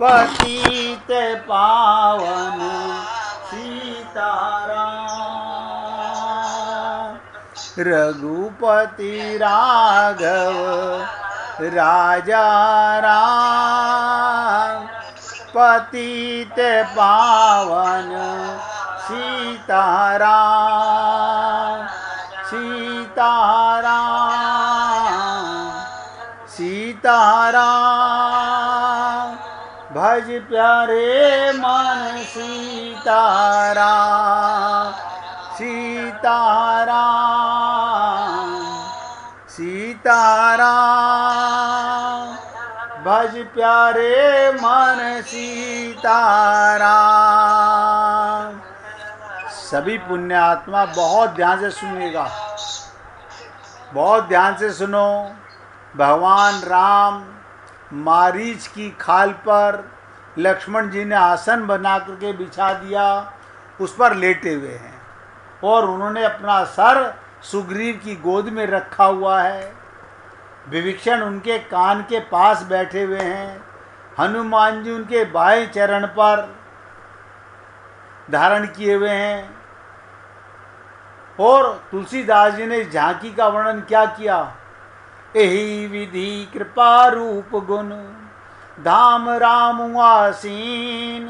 पतित पावन सीताराम, रघुपति राघव राजा राम, पतित पावन सीताराम, सीताराम, सीताराम, भज प्यारे मन सीताराम, सीताराम, सीताराम, भज प्यारे मन सीताराम। सभी पुण्यात्मा बहुत ध्यान से सुनिएगा, बहुत ध्यान से सुनो। भगवान राम मारीच की खाल पर लक्ष्मण जी ने आसन बना करके बिछा दिया, उस पर लेटे हुए हैं और उन्होंने अपना सर सुग्रीव की गोद में रखा हुआ है। विभीषण उनके कान के पास बैठे हुए हैं, हनुमान जी उनके बाएं चरण पर धारण किए हुए हैं। और तुलसीदास जी ने झांकी का वर्णन क्या किया? एहि विधि कृपा रूप गुण, धाम राम आसीन,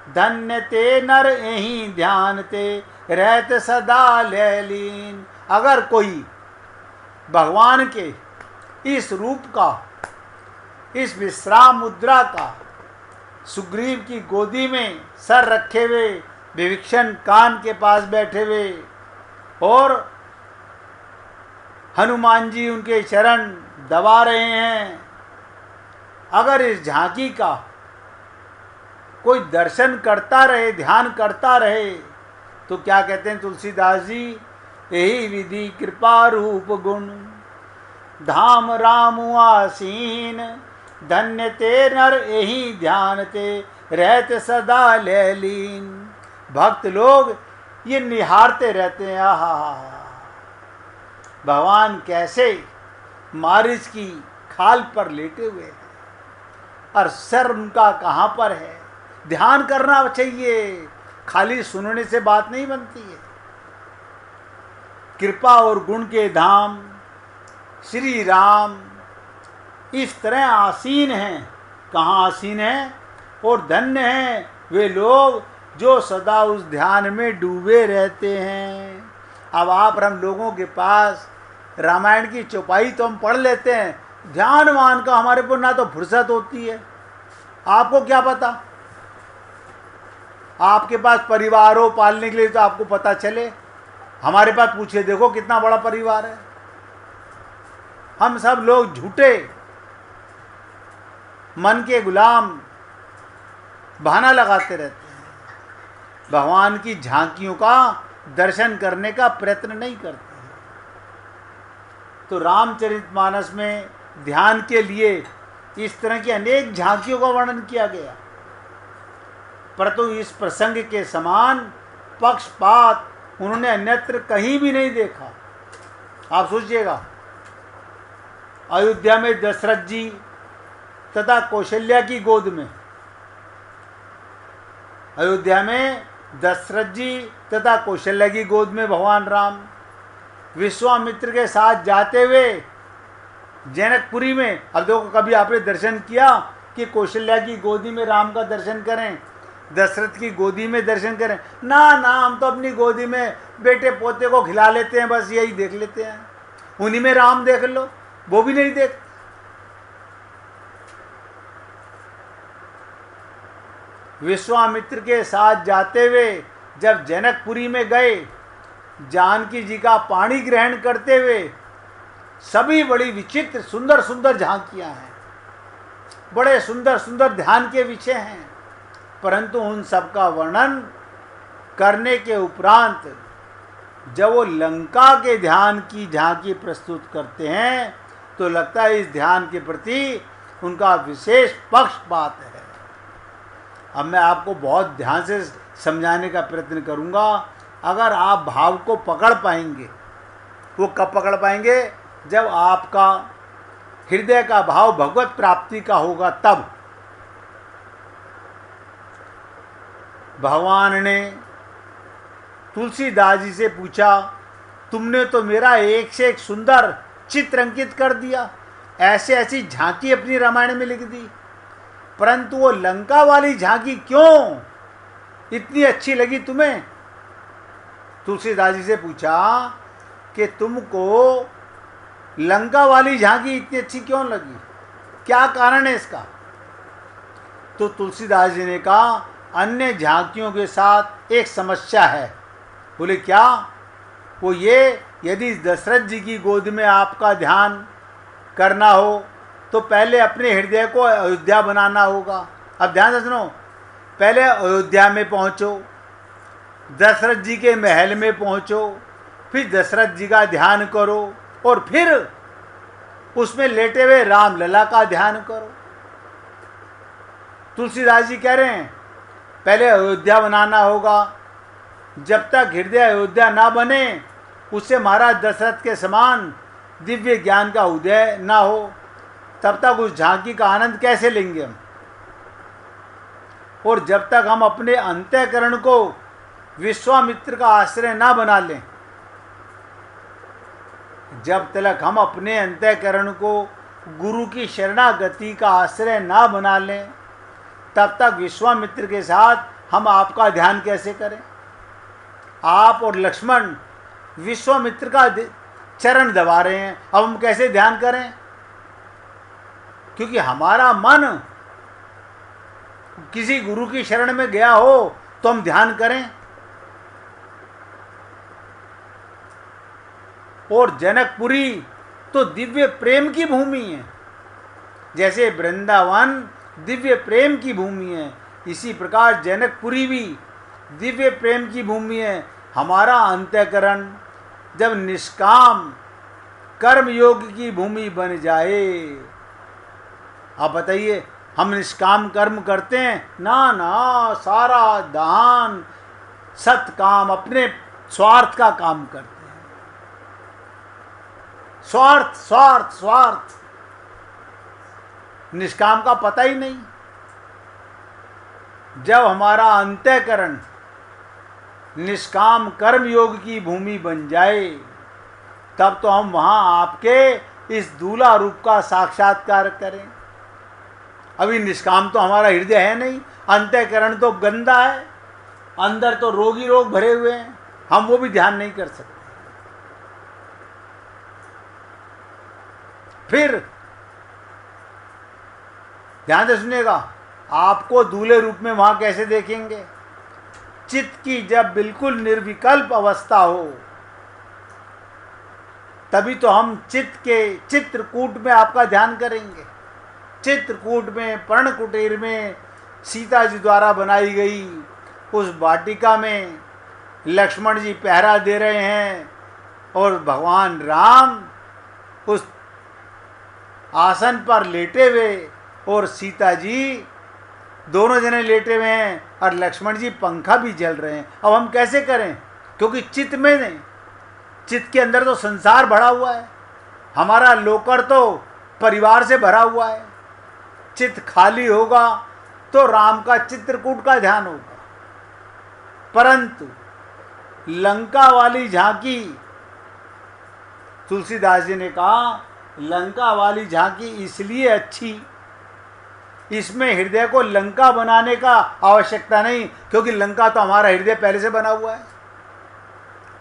धन्य ते नर एहि ध्यान ते, रहत सदा लैलीन। अगर कोई भगवान के इस रूप का, इस विश्राम मुद्रा का, सुग्रीव की गोदी में सर रखे हुए, विभीषण कान के पास बैठे हुए और हनुमान जी उनके चरण दबा रहे हैं, अगर इस झांकी का कोई दर्शन करता रहे, ध्यान करता रहे, तो क्या कहते हैं तुलसीदास जी? यही विधि कृपा रूप गुण, धाम राम आसीन, धन्य ते नर यही ध्यान ते, रहते सदा लैलीन। भक्त लोग ये निहारते रहते हैं, आहा भगवान कैसे मारीच की खाल पर लेटे हुए हैं और सर उनका कहाँ पर है। ध्यान करना चाहिए, खाली सुनने से बात नहीं बनती है। कृपा और गुण के धाम श्री राम इस तरह आसीन हैं। कहाँ आसीन हैं? और धन्य हैं वे लोग जो सदा उस ध्यान में डूबे रहते हैं। अब आप और हम लोगों के पास रामायण की चौपाई तो हम पढ़ लेते हैं, ध्यानवान का हमारे को ना तो फुर्सत होती है। आपको क्या पता? आपके पास परिवार हो पालने के लिए तो आपको पता चले। हमारे पास पूछिए, देखो कितना बड़ा परिवार है। हम सब लोग झूठे मन के गुलाम बहाना लगाते रहते हैं, भगवान की झांकियों का दर्शन करने का प्रयत्न नहीं करते। तो रामचरितमानस में ध्यान के लिए इस तरह की अनेक झांकियों का वर्णन किया गया, परंतु इस प्रसंग के समान पक्षपात उन्होंने अन्यत्र कहीं भी नहीं देखा। आप सोचिएगा, अयोध्या में दशरथ जी तथा कौशल्या की गोद में, अयोध्या में दशरथ जी तथा कौशल्या की गोद में भगवान राम विश्वामित्र के साथ जाते हुए जनकपुरी में। अब देखो, कभी आपने दर्शन किया कि कौशल्या की गोदी में राम का दर्शन करें, दशरथ की गोदी में दर्शन करें? ना ना, हम तो अपनी गोदी में बेटे पोते को खिला लेते हैं, बस यही देख लेते हैं। उन्हीं में राम देख लो, वो भी नहीं देखते। विश्वामित्र के साथ जाते हुए जब जनकपुरी में गए, जानकी जी का पाणी ग्रहण करते हुए, सभी बड़ी विचित्र सुंदर सुंदर झांकियां हैं, बड़े सुंदर सुंदर ध्यान के विषय हैं, परंतु उन सब का वर्णन करने के उपरांत जब वो लंका के ध्यान की झांकी प्रस्तुत करते हैं तो लगता है इस ध्यान के प्रति उनका विशेष पक्षपात है। अब मैं आपको बहुत ध्यान से समझाने का प्रयत्न करूंगा। अगर आप भाव को पकड़ पाएंगे, वो कब पकड़ पाएंगे? जब आपका हृदय का भाव भगवत प्राप्ति का होगा तब। भगवान ने तुलसीदास जी से पूछा, तुमने तो मेरा एक से एक सुंदर चित्र अंकित कर दिया, ऐसे ऐसी झांकी अपनी रामायण में लिख दी, परंतु वो लंका वाली झांकी क्यों इतनी अच्छी लगी तुम्हें? तुलसीदास जी से पूछा कि तुमको लंका वाली झांकी इतनी अच्छी क्यों लगी, क्या कारण है इसका? तो तुलसीदास जी ने कहा, अन्य झांकियों के साथ एक समस्या है। बोले क्या? वो ये, यदि दशरथ जी की गोद में आपका ध्यान करना हो तो पहले अपने हृदय को अयोध्या बनाना होगा। अब ध्यान से सुनो, पहले अयोध्या में पहुँचो, दशरथ जी के महल में पहुँचो, फिर दशरथ जी का ध्यान करो और फिर उसमें लेटे हुए राम लला का ध्यान करो। तुलसीदास जी कह रहे हैं पहले अयोध्या बनाना होगा। जब तक हृदय अयोध्या ना बने, उससे महाराज दशरथ के समान दिव्य ज्ञान का उदय ना हो, तब तक उस झांकी का आनंद कैसे लेंगे हम? और जब तक हम अपने अंतःकरण को विश्वामित्र का आश्रय ना बना लें, जब तक हम अपने अंतःकरण को गुरु की शरणागति का आश्रय ना बना लें, तब तक विश्वामित्र के साथ हम आपका ध्यान कैसे करें? आप और लक्ष्मण विश्वामित्र का चरण दबा रहे हैं, अब हम कैसे ध्यान करें? क्योंकि हमारा मन किसी गुरु की शरण में गया हो तो हम ध्यान करें। और जनकपुरी तो दिव्य प्रेम की भूमि है, जैसे वृंदावन दिव्य प्रेम की भूमि है, इसी प्रकार जनकपुरी भी दिव्य प्रेम की भूमि है। हमारा अंतःकरण जब निष्काम कर्म योग की भूमि बन जाए, आप बताइए, हम निष्काम कर्म करते हैं? ना ना, सारा दान सत्काम अपने स्वार्थ का काम करते हैं। स्वार्थ स्वार्थ स्वार्थ, निष्काम का पता ही नहीं। जब हमारा अंतःकरण निष्काम कर्म योग की भूमि बन जाए, तब तो हम वहां आपके इस दूल्हा रूप का साक्षात्कार करें। अभी निष्काम तो हमारा हृदय है नहीं, अंतःकरण तो गंदा है, अंदर तो रोगी रोग भरे हुए हैं, हम वो भी ध्यान नहीं कर सकते। फिर ध्यान से सुनिएगा, आपको दूल्हे रूप में वहां कैसे देखेंगे? चित्त की जब बिल्कुल निर्विकल्प अवस्था हो, तभी तो हम चित्त के चित्रकूट में आपका ध्यान करेंगे। चित्रकूट में, पर्ण कुटीर में, सीता जी द्वारा बनाई गई उस वाटिका में लक्ष्मण जी पहरा दे रहे हैं और भगवान राम उस आसन पर लेटे हुए और सीता जी दोनों जने लेटे हुए हैं और लक्ष्मण जी पंखा भी जल रहे हैं। अब हम कैसे करें? क्योंकि चित्त में नहीं, चित्त के अंदर तो संसार भरा हुआ है, हमारा लोकर तो परिवार से भरा हुआ है। चित्त खाली होगा तो राम का चित्रकूट का ध्यान होगा। परंतु लंका वाली झांकी, तुलसीदास जी ने कहा लंका वाली झांकी इसलिए अच्छी, इसमें हृदय को लंका बनाने का आवश्यकता नहीं, क्योंकि लंका तो हमारा हृदय पहले से बना हुआ है।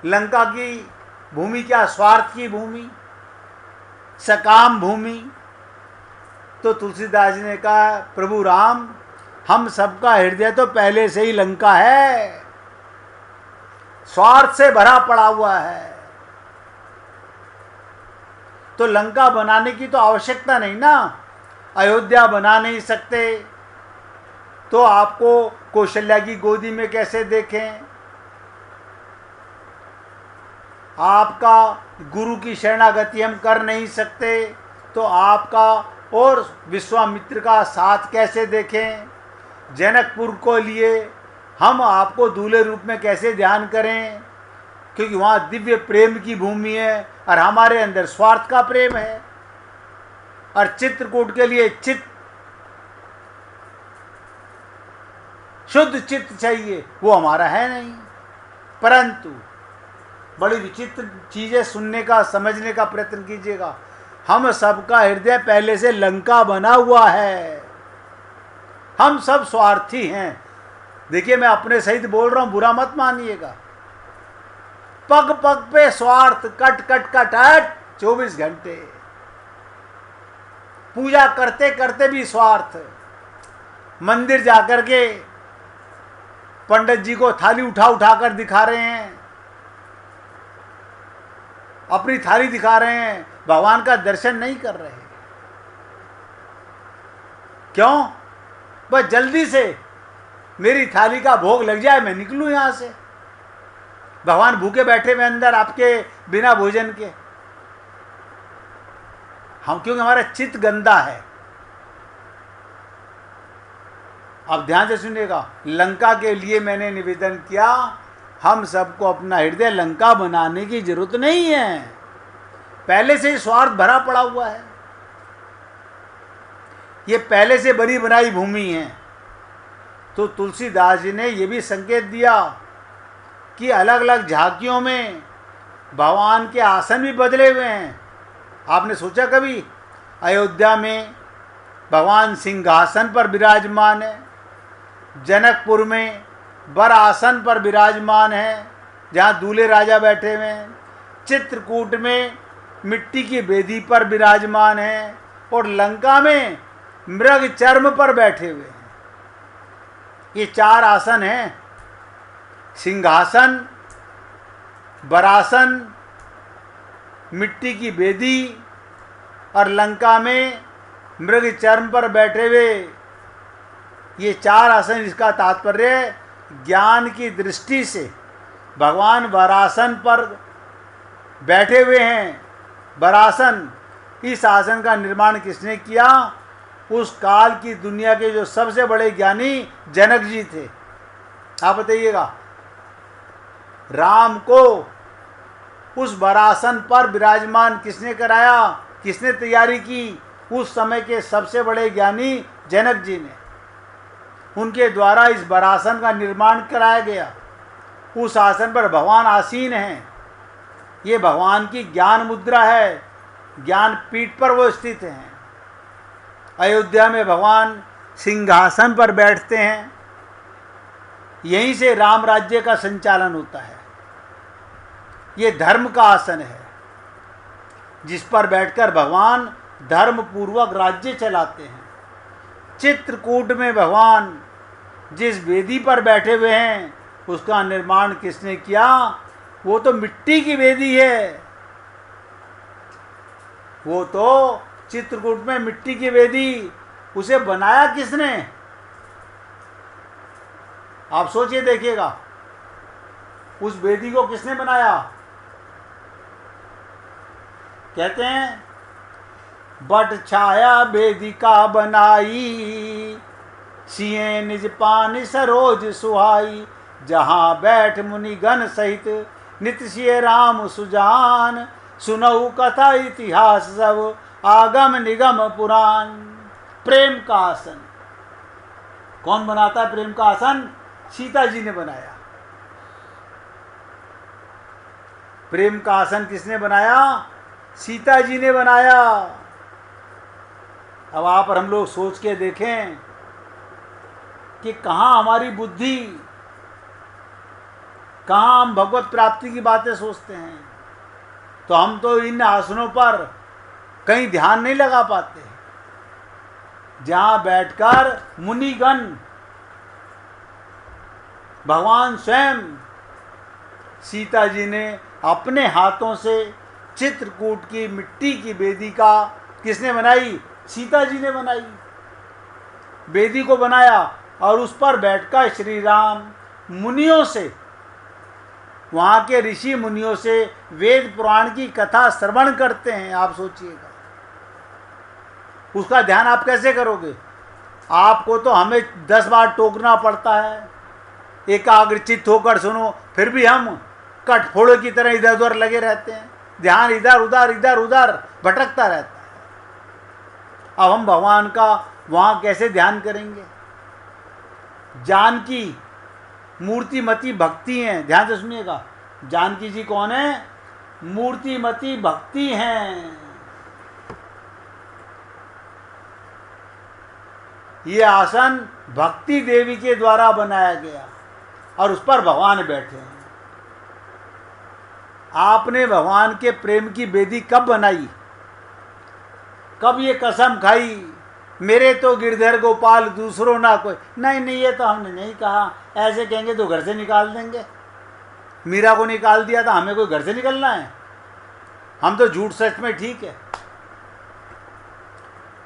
लंका की भूमि क्या? स्वार्थ की भूमि, सकाम भूमि। तो तुलसीदास जी ने कहा प्रभु राम, हम सबका हृदय तो पहले से ही लंका है, स्वार्थ से भरा पड़ा हुआ है, तो लंका बनाने की तो आवश्यकता नहीं ना। अयोध्या बना नहीं सकते तो आपको कौशल्या की गोदी में कैसे देखें? आपका गुरु की शरणागति हम कर नहीं सकते तो आपका और विश्वामित्र का साथ कैसे देखें? जनकपुर को लिए हम आपको दूल्हे रूप में कैसे ध्यान करें? क्योंकि वहाँ दिव्य प्रेम की भूमि है और हमारे अंदर स्वार्थ का प्रेम है। और चित्रकूट के लिए चित्त, शुद्ध चित्त चाहिए, वो हमारा है नहीं। परंतु बड़ी विचित्र चीजें सुनने का, समझने का प्रयत्न कीजिएगा। हम सबका हृदय पहले से लंका बना हुआ है। हम सब स्वार्थी हैं। देखिए, मैं अपने सहित बोल रहा हूं, बुरा मत मानिएगा। पग पग पे स्वार्थ, कट कट कट हट 24 घंटे। पूजा करते करते भी स्वार्थ। मंदिर जाकर के पंडित जी को थाली उठा उठा कर दिखा रहे हैं, अपनी थाली दिखा रहे हैं, भगवान का दर्शन नहीं कर रहे। क्यों? बस जल्दी से मेरी थाली का भोग लग जाए, मैं निकलूं यहां से। भगवान भूखे बैठे हुए अंदर आपके बिना भोजन के। हम, क्योंकि हमारा चित्त गंदा है। अब ध्यान से सुनिएगा, लंका के लिए मैंने निवेदन किया, हम सबको अपना हृदय लंका बनाने की जरूरत नहीं है। पहले से ही स्वार्थ भरा पड़ा हुआ है। ये पहले से बनी बनाई भूमि है। तो तुलसीदास जी ने यह भी संकेत दिया कि अलग अलग झांकियों में भगवान के आसन भी बदले हुए हैं। आपने सोचा कभी? अयोध्या में भगवान सिंहासन पर विराजमान है, जनकपुर में बर आसन पर विराजमान है जहाँ दूल्हे राजा बैठे हुए हैं, चित्रकूट में मिट्टी की बेदी पर विराजमान है, और लंका में मृग चर्म पर बैठे हुए हैं। ये 4 आसन हैं, सिंहासन, बरासन, मिट्टी की बेदी और लंका में मृग चर्म पर बैठे हुए। ये 4 आसन, इसका तात्पर्य ज्ञान की दृष्टि से भगवान वरासन पर बैठे हुए हैं। वरासन, इस आसन का निर्माण किसने किया? उस काल की दुनिया के जो सबसे बड़े ज्ञानी जनक जी थे। आप बताइएगा, राम को उस वरासन पर विराजमान किसने कराया, किसने तैयारी की? उस समय के सबसे बड़े ज्ञानी जनक जी ने। उनके द्वारा इस वरासन का निर्माण कराया गया। उस आसन पर भगवान आसीन हैं। ये भगवान की ज्ञान मुद्रा है, ज्ञान पीठ पर वो स्थित हैं। अयोध्या में भगवान सिंहासन पर बैठते हैं। यहीं से राम राज्य का संचालन होता है। ये धर्म का आसन है जिस पर बैठकर भगवान धर्म पूर्वक राज्य चलाते हैं। चित्रकूट में भगवान जिस वेदी पर बैठे हुए हैं उसका निर्माण किसने किया? वो तो मिट्टी की वेदी है। वो तो चित्रकूट में मिट्टी की वेदी, उसे बनाया किसने? आप सोचिए, देखिएगा, उस वेदी को किसने बनाया? कहते हैं, बट छाया वेदिका बनाई, सिए निज पान सरोज सुहाई, जहाँ बैठ मुनिगण सहित नित सिय राम सुजान, सुनऊ कथा इतिहास सब आगम निगम पुराण। प्रेम का आसन कौन बनाता है? प्रेम का आसन सीता जी ने बनाया। प्रेम का आसन किसने बनाया? सीता जी ने बनाया। अब आप और हम लोग सोच के देखें कि कहाँ हमारी बुद्धि, कहाँ हम भगवत प्राप्ति की बातें सोचते हैं। तो हम तो इन आसनों पर कहीं ध्यान नहीं लगा पाते, जहाँ बैठकर मुनिगण, भगवान स्वयं, सीता जी ने अपने हाथों से चित्रकूट की मिट्टी की वेदी का किसने बनाई? सीता जी ने बनाई। वेदी को बनाया और उस पर बैठकर श्री राम मुनियों से, वहाँ के ऋषि मुनियों से वेद पुराण की कथा श्रवण करते हैं। आप सोचिएगा, उसका ध्यान आप कैसे करोगे? आपको तो हमें 10 बार टोकना पड़ता है, एकाग्रचित्त होकर सुनो, फिर भी हम कटफोड़े की तरह इधर उधर लगे रहते हैं। ध्यान इधर उधर भटकता रहता है। अब हम भगवान का वहाँ कैसे ध्यान करेंगे? जानकी मूर्तिमती भक्ति हैं, ध्यान से सुनिएगा। जानकी जी कौन है? मूर्तिमती भक्ति हैं। ये आसन भक्ति देवी के द्वारा बनाया गया और उस पर भगवान बैठे हैं। आपने भगवान के प्रेम की बेदी कब बनाई? कब ये कसम खाई, मेरे तो गिरधर गोपाल दूसरों ना कोई? नहीं नहीं, ये तो हमने नहीं कहा। ऐसे कहेंगे तो घर से निकाल देंगे। मीरा को निकाल दिया था, हमें कोई घर से निकलना है? हम तो झूठ सच में ठीक है।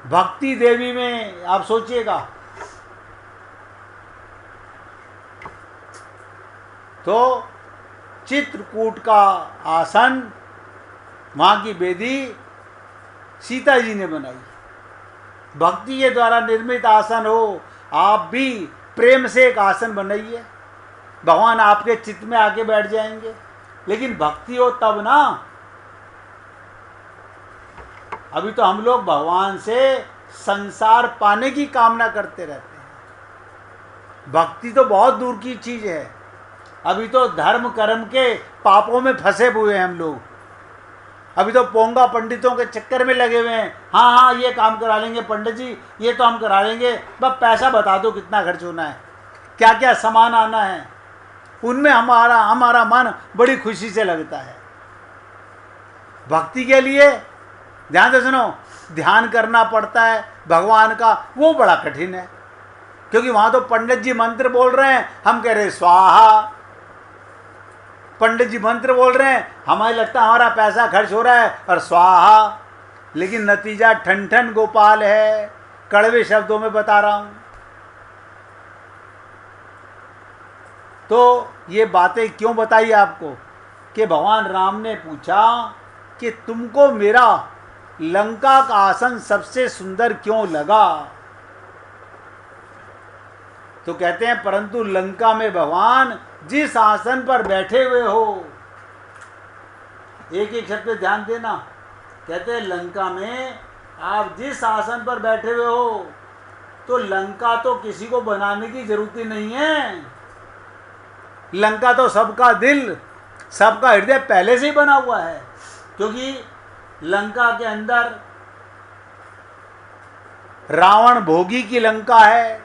भक्ति देवी में आप सोचिएगा, तो चित्रकूट का आसन, वहाँ की बेदी सीता जी ने बनाई। भक्ति के द्वारा निर्मित आसन हो, आप भी प्रेम से एक आसन बनाइए, भगवान आपके चित्त में आके बैठ जाएंगे। लेकिन भक्ति हो तब ना। अभी तो हम लोग भगवान से संसार पाने की कामना करते रहते हैं। भक्ति तो बहुत दूर की चीज है। अभी तो धर्म कर्म के पापों में फंसे हुए हैं हम लोग। अभी तो पोंगा पंडितों के चक्कर में लगे हुए हैं। हाँ हाँ, ये काम करा लेंगे पंडित जी, ये तो हम करा लेंगे, बस पैसा बता दो कितना खर्च होना है, क्या क्या सामान आना है। उनमें हमारा मन बड़ी खुशी से लगता है। भक्ति के लिए ध्यान से सुनो, ध्यान करना पड़ता है भगवान का, वो बड़ा कठिन है। क्योंकि वहाँ तो पंडित जी मंत्र बोल रहे हैं, हम कह रहे स्वाहा। पंडित जी मंत्र बोल रहे हैं, हमें लगता है हमारा पैसा खर्च हो रहा है, और स्वाहा। लेकिन नतीजा ठन ठन गोपाल है। कड़वे शब्दों में बता रहा हूँ। तो ये बातें क्यों बताई आपको कि भगवान राम ने पूछा कि तुमको मेरा लंका का आसन सबसे सुंदर क्यों लगा? तो कहते हैं परंतु लंका में भगवान जिस आसन पर बैठे हुए हो, एक एक शब्द पे ध्यान देना। कहते हैं लंका में आप जिस आसन पर बैठे हुए हो, तो लंका तो किसी को बनाने की जरूरत ही नहीं है। लंका तो सबका दिल, सबका हृदय पहले से ही बना हुआ है। क्योंकि लंका के अंदर रावण भोगी की लंका है,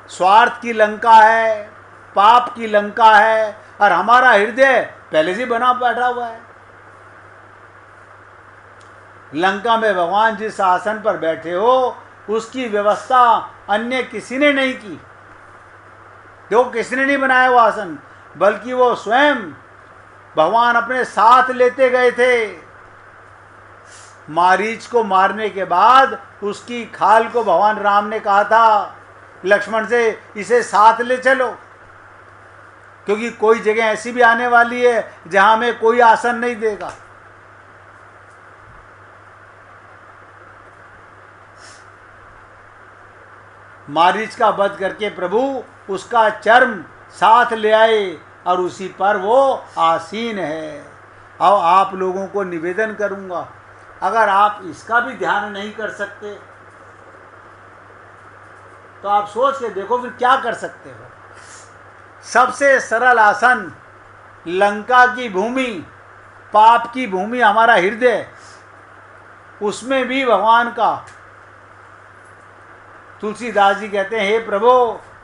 स्वार्थ की लंका है, पाप की लंका है, और हमारा हृदय पहले से बना बैठा हुआ है। लंका में भगवान जिस आसन पर बैठे हो, उसकी व्यवस्था अन्य किसी ने नहीं की। देखो, किसी ने नहीं बनाया वो आसन, बल्कि वो स्वयं भगवान अपने साथ लेते गए थे। मारीच को मारने के बाद उसकी खाल को भगवान राम ने कहा था लक्ष्मण से, इसे साथ ले चलो, क्योंकि कोई जगह ऐसी भी आने वाली है जहां में कोई आसन नहीं देगा। मारीच का वध करके प्रभु उसका चर्म साथ ले आए और उसी पर वो आसीन है। अब आप लोगों को निवेदन करूंगा, अगर आप इसका भी ध्यान नहीं कर सकते तो आप सोच के देखो फिर क्या कर सकते हो। सबसे सरल आसन, लंका की भूमि, पाप की भूमि हमारा हृदय, उसमें भी भगवान का। तुलसीदास जी कहते हैं, हे प्रभु,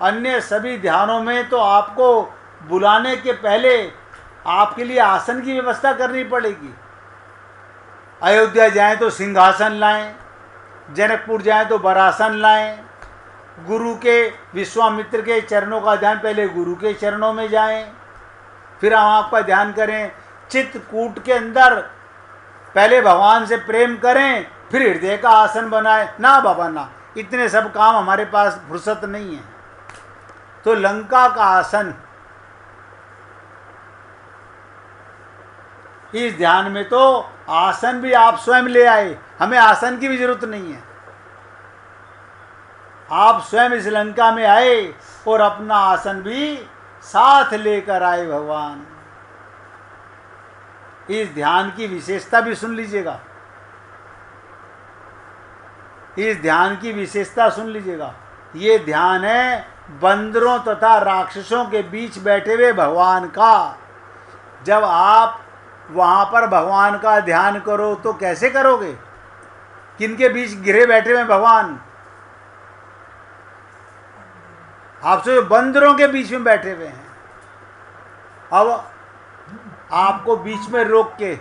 अन्य सभी ध्यानों में तो आपको बुलाने के पहले आपके लिए आसन की व्यवस्था करनी पड़ेगी। अयोध्या जाएं तो सिंहासन लाएं, जनकपुर जाएं तो बरासन लाएं, गुरु के विश्वामित्र के चरणों का ध्यान पहले गुरु के चरणों में जाएं, फिर हम आपका ध्यान करें। चित्रकूट के अंदर पहले भगवान से प्रेम करें, फिर हृदय का आसन बनाए। ना बाबा ना, इतने सब काम हमारे पास फुर्सत नहीं है। तो लंका का आसन, इस ध्यान में तो आसन भी आप स्वयं ले आए, हमें आसन की भी जरूरत नहीं है। आप स्वयं इस लंका में आए और अपना आसन भी साथ लेकर आए भगवान। इस ध्यान की विशेषता भी सुन लीजिएगा। इस ध्यान की विशेषता सुन लीजिएगा। ये ध्यान है बंदरों तथा राक्षसों के बीच बैठे हुए भगवान का। जब आप वहाँ पर भगवान का ध्यान करो तो कैसे करोगे? किनके बीच घिरे बैठे हुए भगवान? आपसे बंदरों के बीच में बैठे हुए हैं। अब आपको बीच में रोक के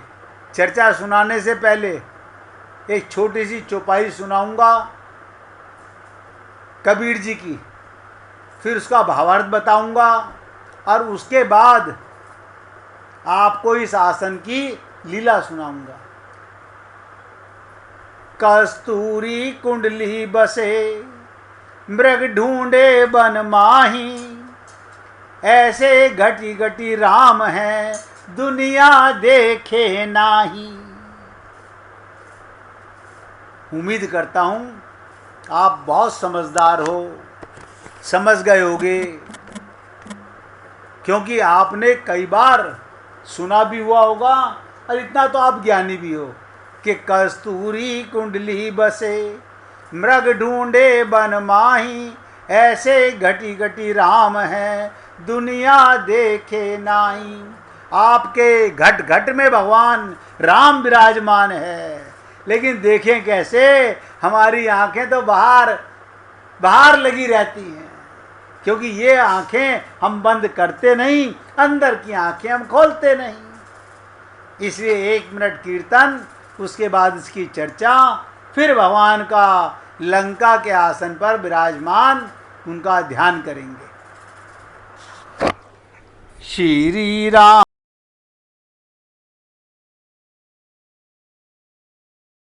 चर्चा सुनाने से पहले एक छोटी सी चौपाई सुनाऊंगा कबीर जी की, फिर उसका भावार्थ बताऊंगा और उसके बाद आपको इस आसन की लीला सुनाऊंगा। कस्तूरी कुंडली बसे मृग ढूंढे बन माही, ऐसे घटी घटी राम है दुनिया देखे नाही। उम्मीद करता हूं आप बहुत समझदार हो, समझ गए होगे, क्योंकि आपने कई बार सुना भी हुआ होगा और इतना तो आप ज्ञानी भी हो कि कस्तूरी कुंडली बसे मृग ढूंढे बन माही, ऐसे घटी घटी राम है दुनिया देखे नाही। आपके घट घट में भगवान राम विराजमान है, लेकिन देखें कैसे? हमारी आंखें तो बाहर लगी रहती हैं, क्योंकि ये आंखें हम बंद करते नहीं, अंदर की आंखें हम खोलते नहीं। इसलिए 1 मिनट कीर्तन, उसके बाद इसकी चर्चा, फिर भगवान का लंका के आसन पर विराजमान उनका ध्यान करेंगे। श्री राम